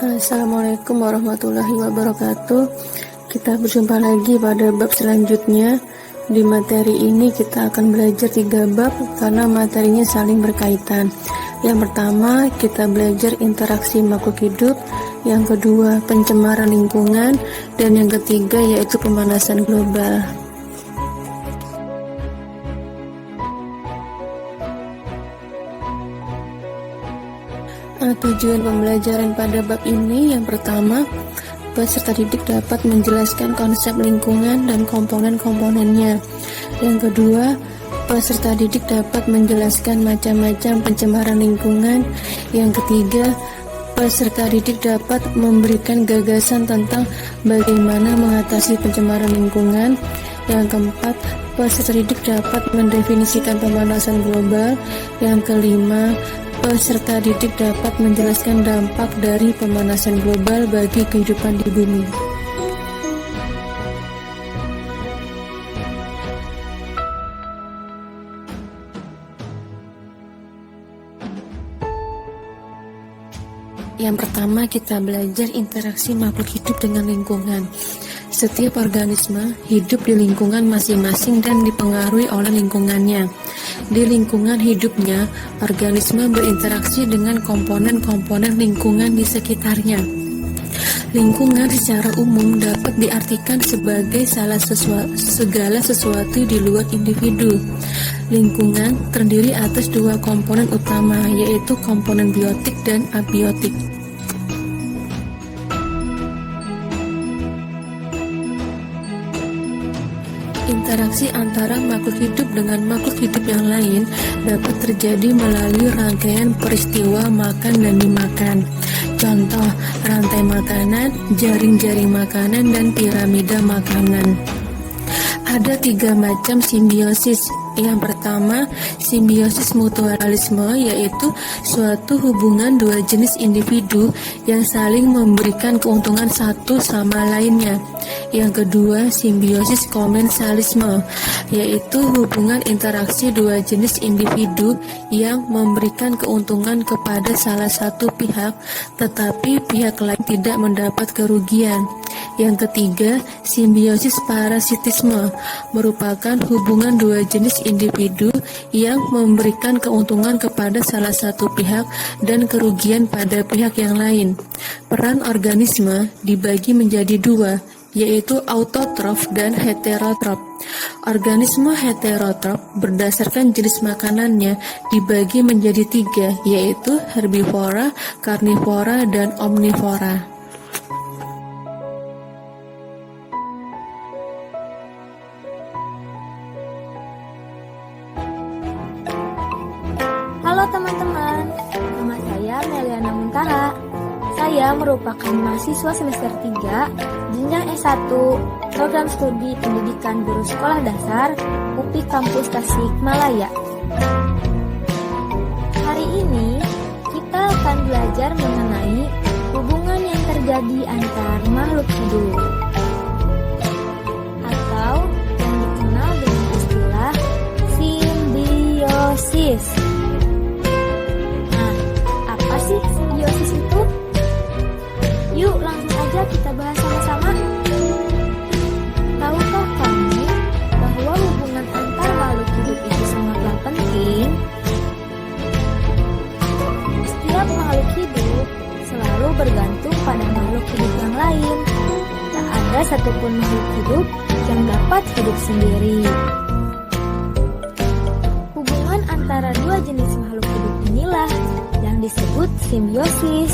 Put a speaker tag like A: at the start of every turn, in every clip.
A: Assalamualaikum warahmatullahi wabarakatuh. Kita berjumpa lagi pada bab selanjutnya. Di materi ini kita akan belajar 3 bab karena materinya saling berkaitan. Yang pertama, kita belajar interaksi makhluk hidup. Yang kedua, pencemaran lingkungan. Dan yang ketiga, yaitu pemanasan global. Tujuan pembelajaran pada bab ini yang pertama, peserta didik dapat menjelaskan konsep lingkungan dan komponen-komponennya. Yang kedua, peserta didik dapat menjelaskan macam-macam pencemaran lingkungan. Yang ketiga, peserta didik dapat memberikan gagasan tentang bagaimana mengatasi pencemaran lingkungan. Yang keempat, peserta didik dapat mendefinisikan pemanasan global. Yang kelima, peserta didik dapat menjelaskan dampak dari pemanasan global bagi kehidupan di bumi. Yang pertama, kita belajar interaksi makhluk hidup dengan lingkungan. Setiap organisme hidup di lingkungan masing-masing dan dipengaruhi oleh lingkungannya. Di lingkungan hidupnya, organisme berinteraksi dengan komponen-komponen lingkungan di sekitarnya. Lingkungan secara umum dapat diartikan sebagai segala sesuatu di luar individu. Lingkungan terdiri atas 2 komponen utama, yaitu komponen biotik dan abiotik. Interaksi antara makhluk hidup dengan makhluk hidup yang lain dapat terjadi melalui rangkaian peristiwa makan dan dimakan. Contoh, rantai makanan, jaring-jaring makanan, dan piramida makanan. Ada 3 macam simbiosis. Yang pertama, simbiosis mutualisme, yaitu suatu hubungan 2 jenis individu yang saling memberikan keuntungan satu sama lainnya. Yang kedua, simbiosis komensalisme, yaitu hubungan interaksi 2 jenis individu yang memberikan keuntungan kepada salah satu pihak, tetapi pihak lain tidak mendapat kerugian. Yang ketiga, simbiosis parasitisme, merupakan hubungan 2 jenis individu yang memberikan keuntungan kepada salah satu pihak dan kerugian pada pihak yang lain. Peran organisme dibagi menjadi 2, yaitu autotrof dan heterotrof. Organisme heterotrof berdasarkan jenis makanannya dibagi menjadi 3, yaitu herbivora, karnivora, dan omnivora.
B: Halo teman-teman, nama saya Meliana Muntaha. Saya merupakan mahasiswa semester 3, jenjang S1, Program Studi Pendidikan Guru Sekolah Dasar, UPI Kampus Tasikmalaya. Hari ini, kita akan belajar mengenai hubungan yang terjadi antar makhluk hidup, atau yang dikenal dengan istilah simbiosis. Sih simbiosis itu? Yuk langsung aja kita bahas sama-sama. Tahukah kamu bahwa hubungan antar makhluk hidup itu sangatlah penting? Setiap makhluk hidup selalu bergantung pada makhluk hidup yang lain. Tak ada satupun makhluk hidup yang dapat hidup sendiri. Hubungan antara 2 jenis makhluk hidup inilah yang disebut simbiosis.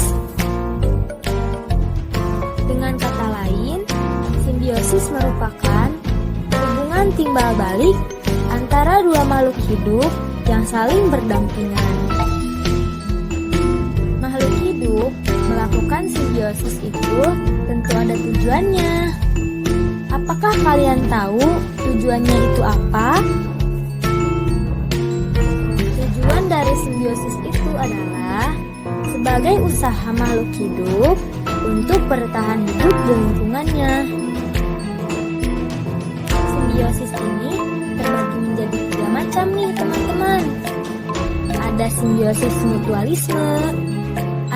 B: Dengan kata lain, simbiosis merupakan hubungan timbal balik antara 2 makhluk hidup yang saling berdampingan. Makhluk hidup melakukan simbiosis itu tentu ada tujuannya. Apakah kalian tahu tujuannya itu apa? Tujuan dari simbiosis itu adalah sebagai usaha makhluk hidup untuk bertahan hidup di lingkungannya. Simbiosis ini terbagi menjadi 3 macam nih teman-teman. Ada simbiosis mutualisme,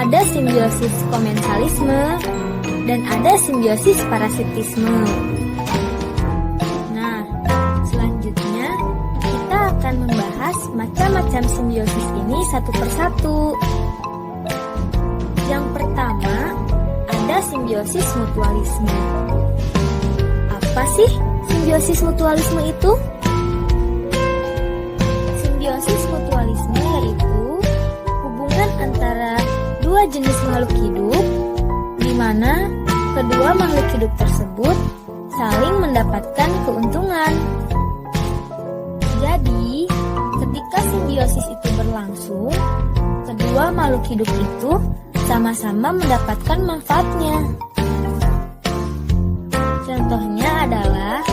B: ada simbiosis komensalisme, dan ada simbiosis parasitisme. Nah, selanjutnya kita akan membahas macam-macam simbiosis ini satu persatu. Yang pertama, ada simbiosis mutualisme. Apa sih simbiosis mutualisme itu? Simbiosis mutualisme yaitu hubungan antara dua jenis makhluk hidup di mana kedua makhluk hidup tersebut saling mendapatkan keuntungan. Jadi, ketika simbiosis itu berlangsung, kedua makhluk hidup itu sama-sama mendapatkan manfaatnya. Contohnya adalah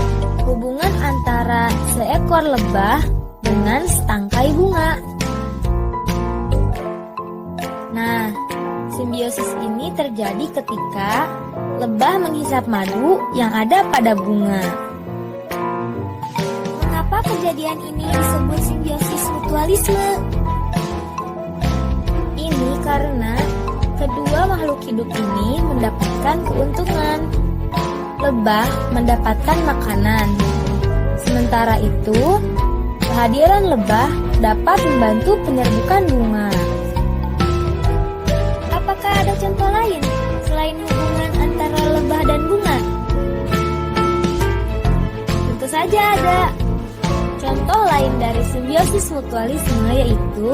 B: hubungan antara seekor lebah dengan setangkai bunga. Nah, simbiosis ini terjadi ketika lebah menghisap madu yang ada pada bunga. Mengapa kejadian ini disebut simbiosis mutualisme? Ini karena kedua makhluk hidup ini mendapatkan keuntungan. Lebah mendapatkan makanan. Sementara itu, kehadiran lebah dapat membantu penyerbukan bunga. Apakah ada contoh lain selain hubungan antara lebah dan bunga? Tentu saja ada. Contoh lain dari simbiosis mutualisme yaitu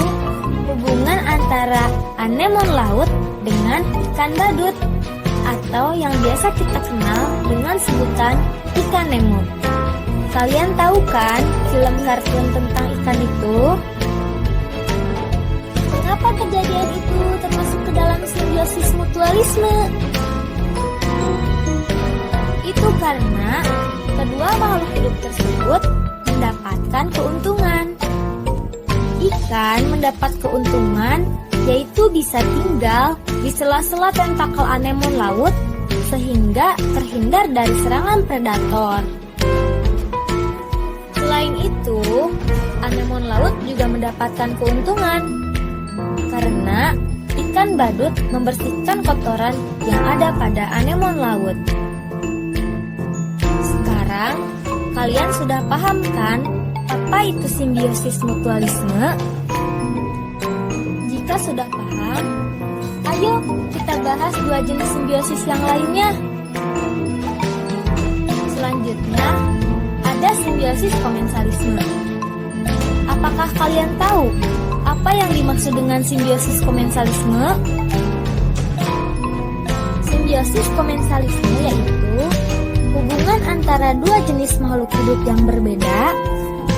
B: hubungan antara anemon laut dengan ikan badut atau yang biasa kita kenal dengan sebutan ikan Nemo. Kalian tahu kan film kartun tentang ikan itu? Mengapa kejadian itu termasuk ke dalam simbiosis mutualisme? Itu karena kedua makhluk hidup tersebut mendapatkan keuntungan. Ikan mendapat keuntungan yaitu bisa tinggal di sela-sela tentakel anemon laut sehingga terhindar dari serangan predator. Selain itu, anemon laut juga mendapatkan keuntungan karena ikan badut membersihkan kotoran yang ada pada anemon laut. Sekarang, kalian sudah paham kan apa itu simbiosis mutualisme? Jika sudah paham, ayo kita bahas dua jenis simbiosis yang lainnya. Selanjutnya, ada simbiosis komensalisme. Apakah kalian tahu apa yang dimaksud dengan simbiosis komensalisme? Simbiosis komensalisme yaitu hubungan antara dua jenis makhluk hidup yang berbeda,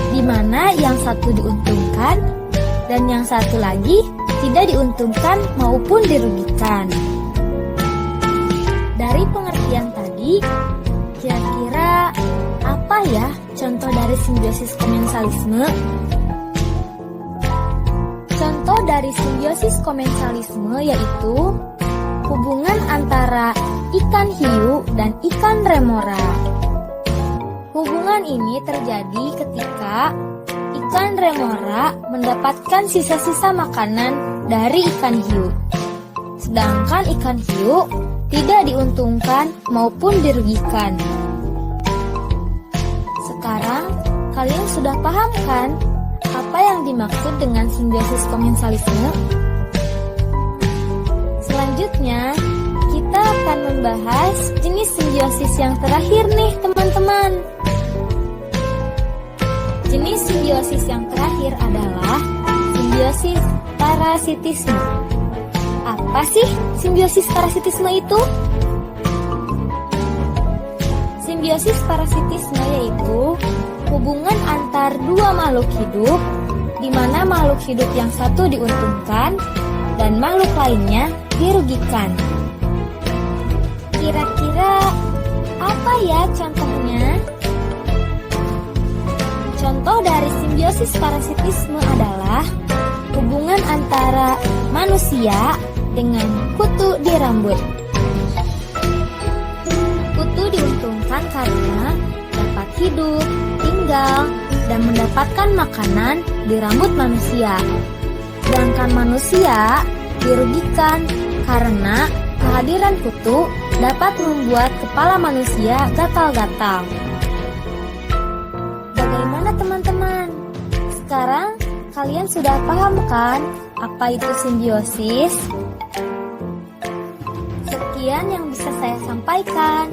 B: di mana yang satu diuntungkan dan yang satu lagi tidak diuntungkan maupun dirugikan. Dari pengertian tadi, kira-kira apa ya contoh dari simbiosis komensalisme? Contoh dari simbiosis komensalisme yaitu hubungan antara ikan hiu dan ikan remora. Hubungan ini terjadi ketika ikan remora mendapatkan sisa-sisa makanan dari ikan hiu, sedangkan ikan hiu tidak diuntungkan maupun dirugikan. Sekarang, kalian sudah paham kan apa yang dimaksud dengan simbiosis komensalisme? Selanjutnya, kita akan membahas jenis simbiosis yang terakhir nih teman-teman. Jenis simbiosis yang terakhir adalah simbiosis parasitisme. Apa sih simbiosis parasitisme itu? Simbiosis parasitisme yaitu hubungan antar dua makhluk hidup, di mana makhluk hidup yang satu diuntungkan dan makhluk lainnya dirugikan. Kira-kira apa ya contohnya? Contoh dari simbiosis parasitisme adalah hubungan antara manusia dengan kutu di rambut. Kutu diuntungkan karena dapat hidup, tinggal, dan mendapatkan makanan di rambut manusia. Sedangkan manusia dirugikan karena kehadiran kutu dapat membuat kepala manusia gatal-gatal. Bagaimana teman-teman? Sekarang kalian sudah paham kan apa itu simbiosis? Sekian yang bisa saya sampaikan.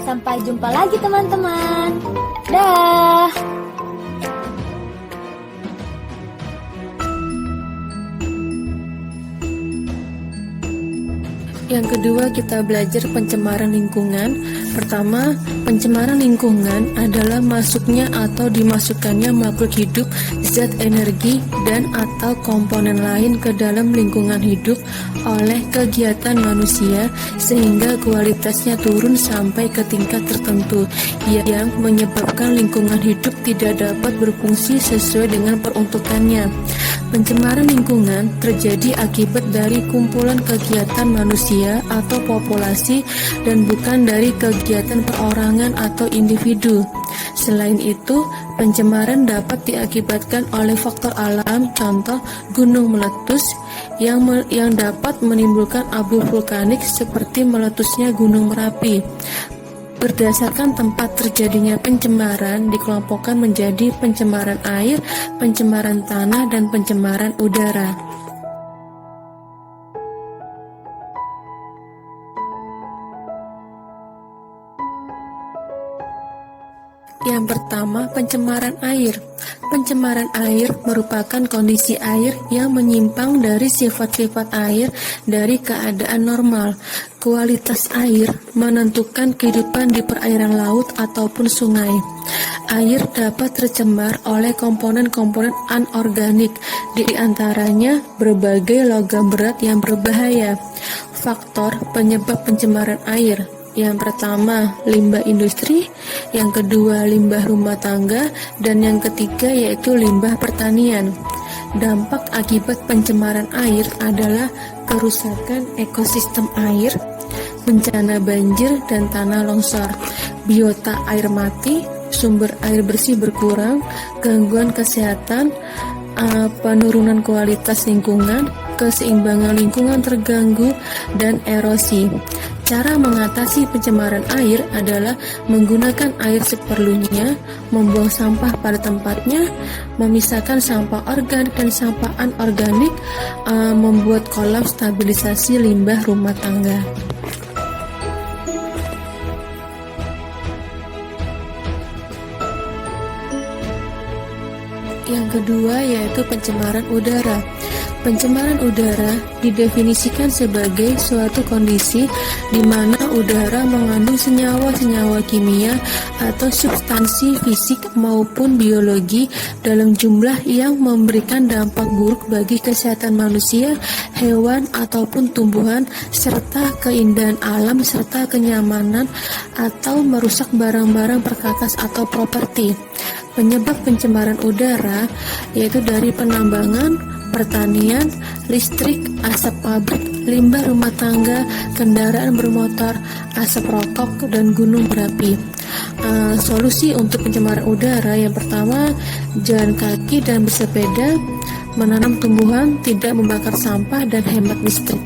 B: Sampai jumpa lagi teman-teman. Dah.
A: Yang kedua, kita belajar pencemaran lingkungan. Pertama, pencemaran lingkungan adalah masuknya atau dimasukkannya makhluk hidup, zat energi, dan atau komponen lain ke dalam lingkungan hidup oleh kegiatan manusia sehingga kualitasnya turun sampai ke tingkat tertentu yang menyebabkan lingkungan hidup tidak dapat berfungsi sesuai dengan peruntukannya. Pencemaran lingkungan terjadi akibat dari kumpulan kegiatan manusia atau populasi dan bukan dari kegiatan perorangan atau individu. Selain itu, pencemaran dapat diakibatkan oleh faktor alam, contoh gunung meletus yang dapat menimbulkan abu vulkanik seperti meletusnya Gunung Merapi. Berdasarkan tempat terjadinya pencemaran dikelompokkan menjadi pencemaran air, pencemaran tanah, dan pencemaran udara. Yang pertama, pencemaran air. Pencemaran air merupakan kondisi air yang menyimpang dari sifat-sifat air dari keadaan normal. Kualitas air menentukan kehidupan di perairan laut ataupun sungai. Air dapat tercemar oleh komponen-komponen anorganik, di antaranya berbagai logam berat yang berbahaya. Faktor penyebab pencemaran air: yang pertama, limbah industri, yang kedua, limbah rumah tangga, dan yang ketiga yaitu limbah pertanian. Dampak akibat pencemaran air adalah kerusakan ekosistem air, bencana banjir dan tanah longsor, biota air mati, sumber air bersih berkurang, gangguan kesehatan, penurunan kualitas lingkungan, keseimbangan lingkungan terganggu, dan erosi. Cara mengatasi pencemaran air adalah menggunakan air seperlunya, membuang sampah pada tempatnya, memisahkan sampah organik dan sampah anorganik, membuat kolam stabilisasi limbah rumah tangga. Yang kedua yaitu pencemaran udara. Pencemaran udara didefinisikan sebagai suatu kondisi di mana udara mengandung senyawa-senyawa kimia atau substansi fisik maupun biologi dalam jumlah yang memberikan dampak buruk bagi kesehatan manusia, hewan ataupun tumbuhan, serta keindahan alam serta kenyamanan atau merusak barang-barang perkakas atau properti. Penyebab pencemaran udara yaitu dari penambangan, pertanian, listrik, asap pabrik, limbah rumah tangga, kendaraan bermotor, asap rokok, dan gunung berapi. Solusi untuk pencemaran udara yang pertama, jalan kaki dan bersepeda, menanam tumbuhan, tidak membakar sampah, dan hemat listrik.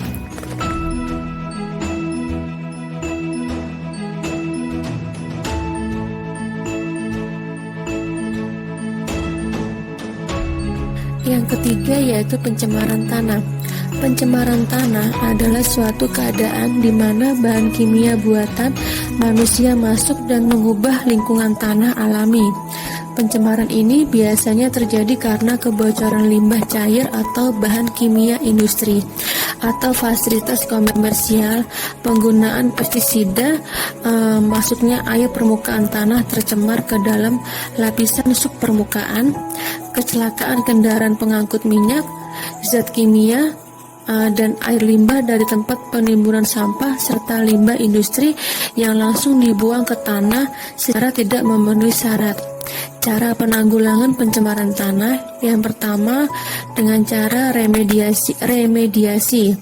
A: Yang ketiga yaitu pencemaran tanah. Pencemaran tanah adalah suatu keadaan di mana bahan kimia buatan manusia masuk dan mengubah lingkungan tanah alami. Pencemaran ini biasanya terjadi karena kebocoran limbah cair atau bahan kimia industri atau fasilitas komersial, penggunaan pestisida, masuknya air permukaan tanah tercemar ke dalam lapisan subpermukaan, kecelakaan kendaraan pengangkut minyak, zat kimia, dan air limbah dari tempat penimbunan sampah serta limbah industri yang langsung dibuang ke tanah secara tidak memenuhi syarat. Cara penanggulangan pencemaran tanah yang pertama dengan cara remediasi,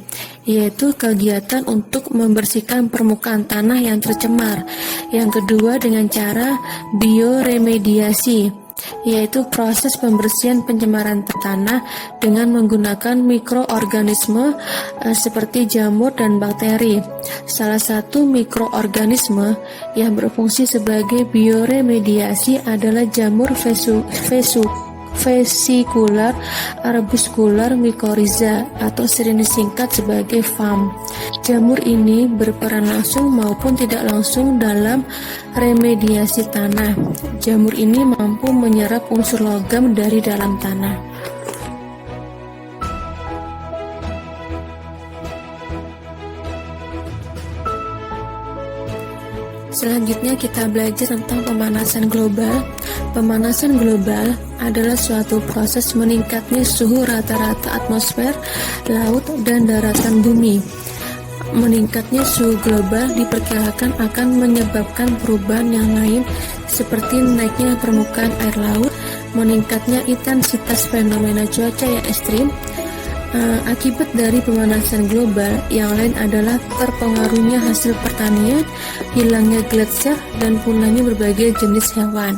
A: yaitu kegiatan untuk membersihkan permukaan tanah yang tercemar. Yang kedua dengan cara bioremediasi, yaitu proses pembersihan pencemaran tanah dengan menggunakan mikroorganisme seperti jamur dan bakteri. Salah satu mikroorganisme yang berfungsi sebagai bioremediasi adalah jamur Vesicular arbuscular mycorrhiza atau sering disingkat sebagai VAM. Jamur ini berperan langsung maupun tidak langsung dalam remediasi tanah. Jamur ini mampu menyerap unsur logam dari dalam tanah. Selanjutnya kita belajar tentang pemanasan global. Pemanasan global adalah suatu proses meningkatnya suhu rata-rata atmosfer, laut, dan daratan bumi. Meningkatnya suhu global diperkirakan akan menyebabkan perubahan yang lain seperti naiknya permukaan air laut, meningkatnya intensitas fenomena cuaca yang ekstrim. Akibat dari pemanasan global yang lain adalah terpengaruhnya hasil pertanian, hilangnya gletser, dan punahnya berbagai jenis hewan.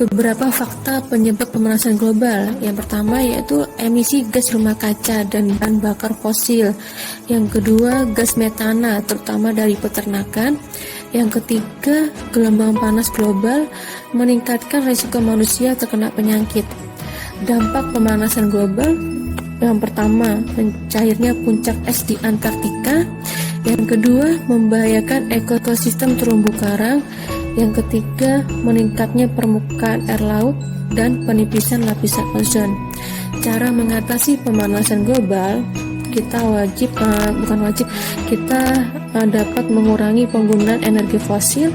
A: Beberapa fakta penyebab pemanasan global. Yang pertama yaitu emisi gas rumah kaca dan bahan bakar fosil. Yang kedua, gas metana terutama dari peternakan. Yang ketiga, gelombang panas global meningkatkan risiko manusia terkena penyakit. Dampak pemanasan global. Yang pertama, mencairnya puncak es di Antartika. Yang kedua, membahayakan ekosistem terumbu karang. Yang ketiga, meningkatnya permukaan air laut dan penipisan lapisan ozon. Cara mengatasi pemanasan global, kita dapat mengurangi penggunaan energi fosil,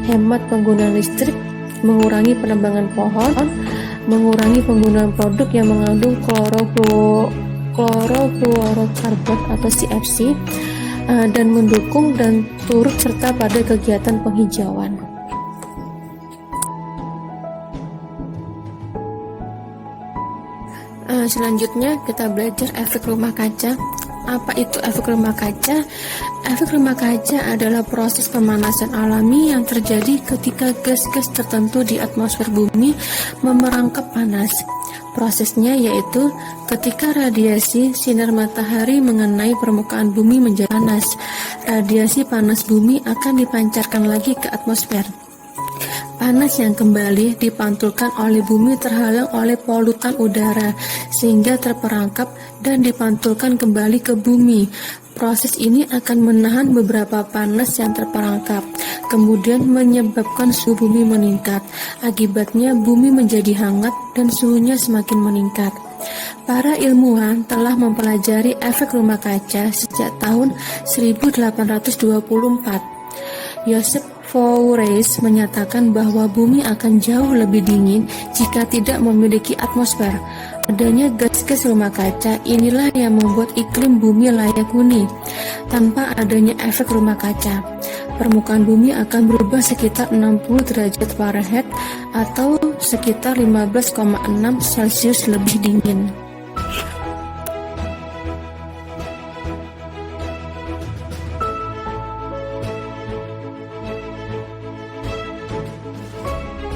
A: hemat penggunaan listrik, mengurangi penebangan pohon, mengurangi penggunaan produk yang mengandung klorofluorokarbon atau CFC, dan mendukung dan turut serta pada kegiatan penghijauan. Selanjutnya kita belajar efek rumah kaca. Apa itu efek rumah kaca? Efek rumah kaca adalah proses pemanasan alami yang terjadi ketika gas-gas tertentu di atmosfer bumi memerangkap panas. Prosesnya yaitu ketika radiasi sinar matahari mengenai permukaan bumi menjadi panas, radiasi panas bumi akan dipancarkan lagi ke atmosfer. Panas yang kembali dipantulkan oleh bumi terhalang oleh polutan udara sehingga terperangkap dan dipantulkan kembali ke bumi. Proses ini akan menahan beberapa panas yang terperangkap, kemudian menyebabkan suhu bumi meningkat. Akibatnya bumi menjadi hangat dan suhunya semakin meningkat. Para ilmuwan telah mempelajari efek rumah kaca sejak tahun 1824. Joseph Fourier menyatakan bahwa bumi akan jauh lebih dingin jika tidak memiliki atmosfer. Adanya gas-gas rumah kaca inilah yang membuat iklim bumi layak huni. Tanpa adanya efek rumah kaca, permukaan bumi akan berubah sekitar 60 derajat Fahrenheit atau sekitar 15,6 Celcius lebih dingin.